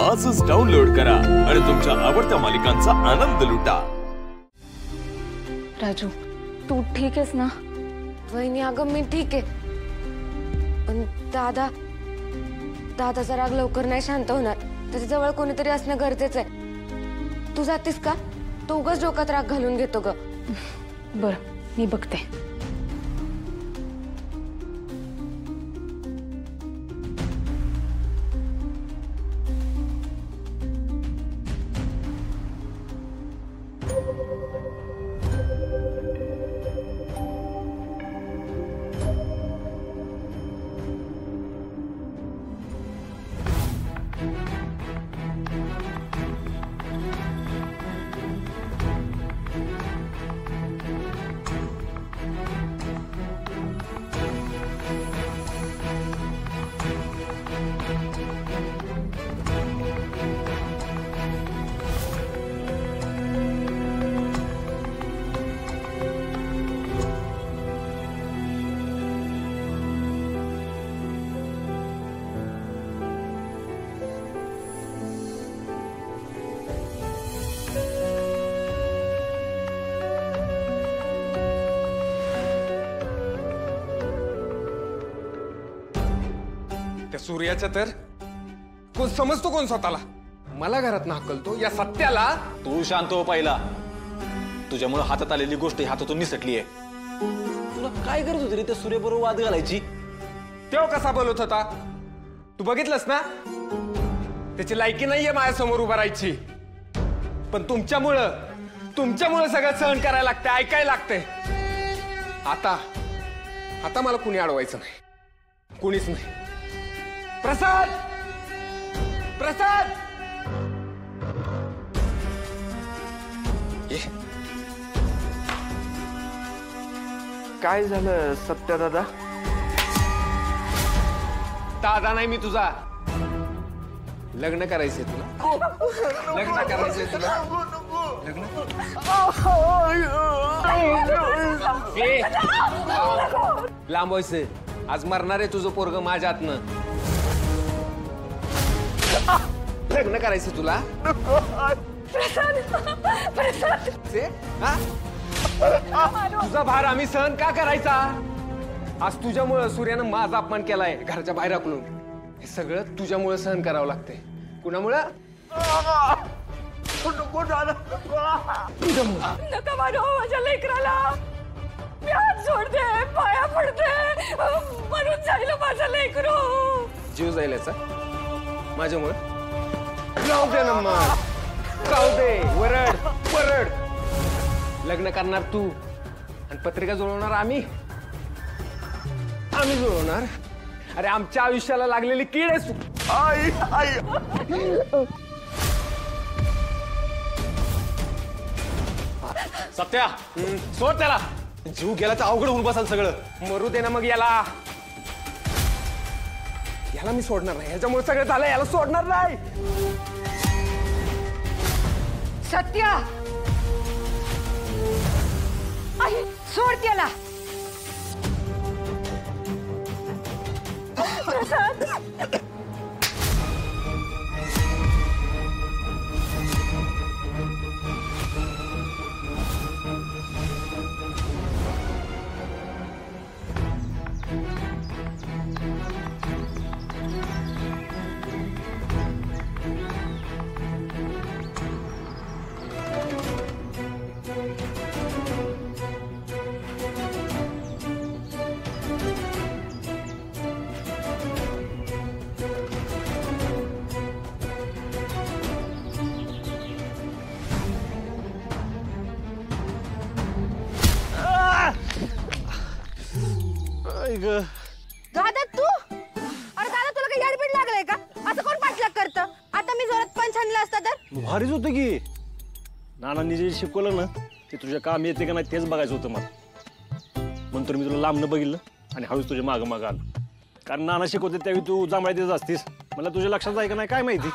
आजच डाउनलोड करा आणि तुमच्या आवडत्या मालिकांचा आनंद लुटा। राजू, तू ठीक आहेस ना? वहिनी अगं मी ठीक आहे, पण दादाचा राग लवकर नाही शांत होणार। त्याच्या जवळ कोणीतरी असणं गरजेचं आहे। तू जातेस का? तो उगाच डोक्यात राग घालून घेतो ग। बरं, मी बघते। सूर्याचं तर कोण समजतो, कोण स्वतःला मला घरात हाकलतो या सत्याला। तू शांत हो पहिला। तुझ्यामुळे हातात आलेली गोष्ट हातातून निसटली आहे। तुला काय गरज होती रे त्या सूर्याबरोबर वाद घालायची? तेव्हा कसा बोलत होता तू बघितलंस ना? त्याची लायकी नाहीये माझ्या समोर उभा राहायची, पण तुमच्यामुळं सगळं सहन करायला लागतंय, ऐकायला लागतंय। आता मला कुणी अडवायचं नाही, कुणीच नाही। प्रसाद, प्रसाद, काय झालं सत्या दादा? दादा नाही मी तुझा। लग्न करायचंय तुला? लग्न करायचंय तुला? लांब व्हायचंय। आज मरणार आहे तुझं पोरग माझ्या हातनं। लग्न करायचं तुला? तुझा भार आम्ही सहन का करायचा? आज तुझ्यामुळं सूर्यानं माझा अपमान केलाय, घराच्या बाहेर हाकलून। हे सगळं तुझ्यामुळं सहन करावं लागतंय। कुणामुळं? नका मारू माझ्या लेकराला। मी हात सोडते, पाया पडते, मरून जाईल माझं लेकरू। जीव जाईल याचा माझ्यामुळं? जाऊ दे ना मग, जाऊ दे। वरड। लग्न करणार तू आणि पत्रिका जुळवणार आम्ही जुळवणार। अरे आमच्या आयुष्याला लागलेली कीड आहेस तू। सत्या, सोड त्याला। जीव गेला तर अवघड होऊन बसाल सगळं। मरू दे ना मग याला मी सोडणार नाही। ह्याच्यामुळे सगळं झालं, याला सोडणार नाही। सत्या, आई सोड त्याला। दादा तू? अरे दादा तुला काही याडपीड लागलंय का? असं कोण पाठलाग करतं? आता मी जोरात पंच आणला असता तर? भारीच होतं की। नानांनी जे शिकवलं ना ते तुझ्या काम येते का नाही तेच बघायचं होतं मला। म्हणून मी तुला लांबनं बघितलं आणि हळूच तुझ्या मागं आलो। कारण नाना शिकवते त्यावेळी तू जांभळ्या देत असतीस। मला तुझ्या लक्षात आहे का नाही काय माहिती।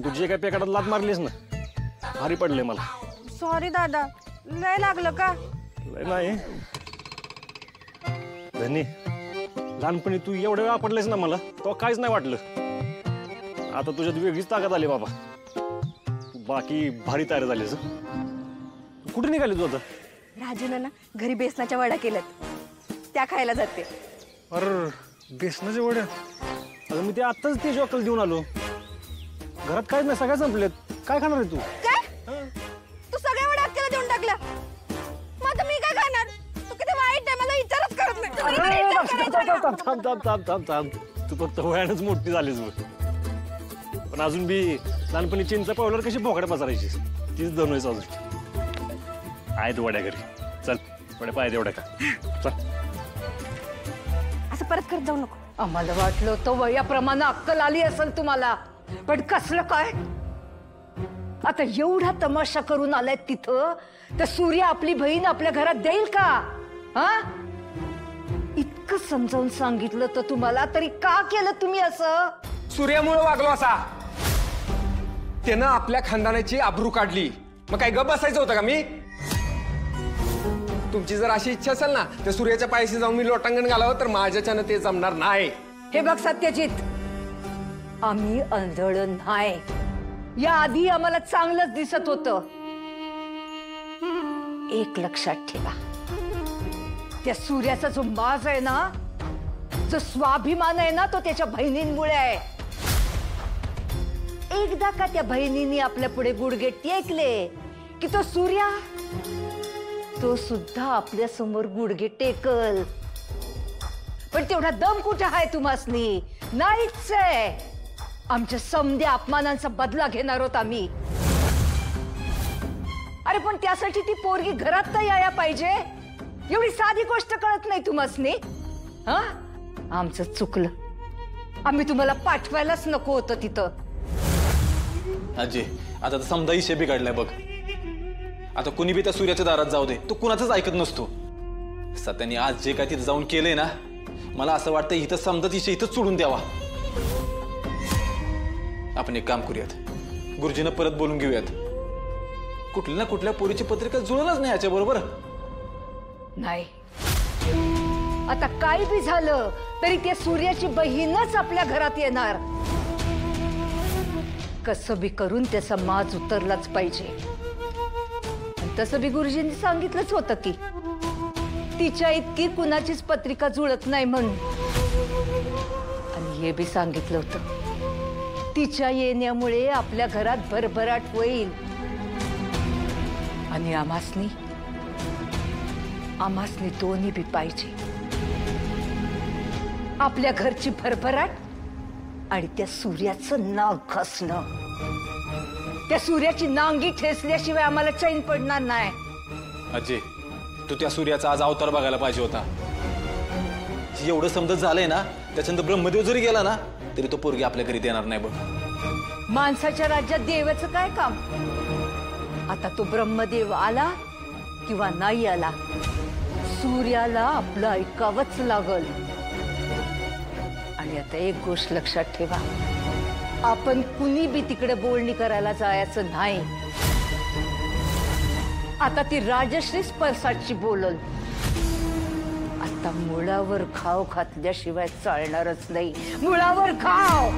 तुझी जे काय पेकाडात लात मारलीस ना, भारी पडले मला। सॉरी दादा, लय लागलं का? लय नाही धनी, लहानपणी तू एवढ्या वेळा पडलेस ना मला तो काहीच नाही वाटलं। आता तुझ्यात वेगळीच ताकद आली बाबा. बाकी भारी तयार झालीस. कुठे निघाली तू आता? राजूनं ना घरी बेसनाच्या वड्या केल्यात, त्या खायला जाते. अरे बेसनाच्या वड्या? अगं मी ते आत्ताच ते अक्कल देऊन आलो. घरात काहीच नाही, सगळ्या संपलेत. काय खाणार आहे तू? काय तू सगळ्या वड्या अक्केला देऊन टाकल्या? मग आता मी काय खाणार? तू किती वाईट आहे, मला विचारच करत नाही. थांब. तू फक्त वयानच मोठी झालीस बघ. पण अजून बी लहानपणी चिंचा पावल्यावर कशी बोकड्या पसारायची तीच दमवायचं अजून. आहेत वड्या घरी. चल वड्या पाहिजे एवढ्या का. चल. असं परत करत जाऊ नको. आम्हाला वाटलं होतं वयाप्रमाणे अक्कल आली असेल तुम्हाला, पण कसलं काय? आता एवढा तमाशा करून आलाय तिथं, तर सूर्य आपली बहीण आपल्या घरात देईल का? हा, इतकं समजावून सांगितलं तर तुम्हाला, तरी का केलं तुम्ही असं? सूर्यामुळे वागलो असा. त्यानं आपल्या खानदानाची आबरू काढली, मग काय गप बसायचं होतं का मी? तुमची जर अशी इच्छा असेल ना, तर सूर्याच्या पायाशी जाऊन मी लोटांगण घालावं, तर माझ्याच्यानं ते जमणार नाही. हे बघ सत्यजित, आम्ही आंधळ नाही. या आधी आम्हाला चांगलंच दिसत होतं. एक लक्षात ठेवा, त्या सूर्याचा जो माज आहे ना, जो स्वाभिमान आहे ना, तो त्याच्या बहिणींमुळे आहे. एकदा का त्या बहिणींनी आपल्या पुढे गुडघे टेकले की तो सूर्या, तो सुद्धा आपल्या समोर गुडघे टेकल. पण तेवढा दम कुठे आहे तुम्हासनी? नाहीच आहे. आमच्या समध्या अपमानांचा बदला घेणार आहोत आम्ही. अरे पण त्यासाठी ती पोरगी घरात तर यायला पाहिजे. एवढी साधी गोष्ट कळत नाही तुम्हासनी? हा, आमचं चुकलं. आम्ही तुम्हाला पाठवायलाच नको होतं तिथं. आजी आता तर समजा इशे बिघडलाय बघ. आता कुणी बी त्या सूर्याच्या दारात जाऊ दे, तो कुणाचंच ऐकत नसतो. सत्याने आज जे काय तिथं जाऊन केलंय ना, मला असं वाटतं इथं समजा इशे इथंच सोडून द्यावा. आपण एक काम करूयात, गुरुजींना परत बोलून घेऊयात. कुठल्या ना कुठल्या पोरीची पत्रिका जुळलंच नाही याच्या बरोबर. नाही, आता काय बी झालं तरी त्या सूर्याची बहीणच आपल्या घरात येणार. कसं बी करून त्याचा माज उतरलाच पाहिजे. तसं बी गुरुजींनी सांगितलंच होतं की तिच्या इतकी कुणाचीच पत्रिका जुळत नाही म्हणून. आणि हे बी सांगितलं होतं तिच्या येण्यामुळे आपल्या घरात भरभराट होईल. आणि आमासनी दोन्ही बी पाहिजे. आपल्या घरची भरभराट आणि त्या सूर्याचं नाव घसणं. त्या सूर्याची नांगी ठेचल्याशिवाय आम्हाला चैन पडणार नाही. अजय, तू त्या सूर्याचा आज अवतार बघायला पाहिजे होता. एवढं समजत झालंय ना, त्याच्यानंतर ब्रह्मदेव जरी गेला ना, तरी तो पोरगी आपल्या घरी येणार नाही बघ. माणसाच्या राज्यात देवाचं काय काम? आता तो ब्रह्मदेव आला किंवा नाही आला, सूर्याला आपलं ऐकावंच लागल. आणि आता एक गोष्ट लक्षात ठेवा, आपण कुणी बी तिकडे बोलणी करायला जायचं नाही. आता ती राजश्री परसाटची बोलल. आता मुळावर घाव घातल्याशिवाय चालणारच नाही. मुळावर घाव.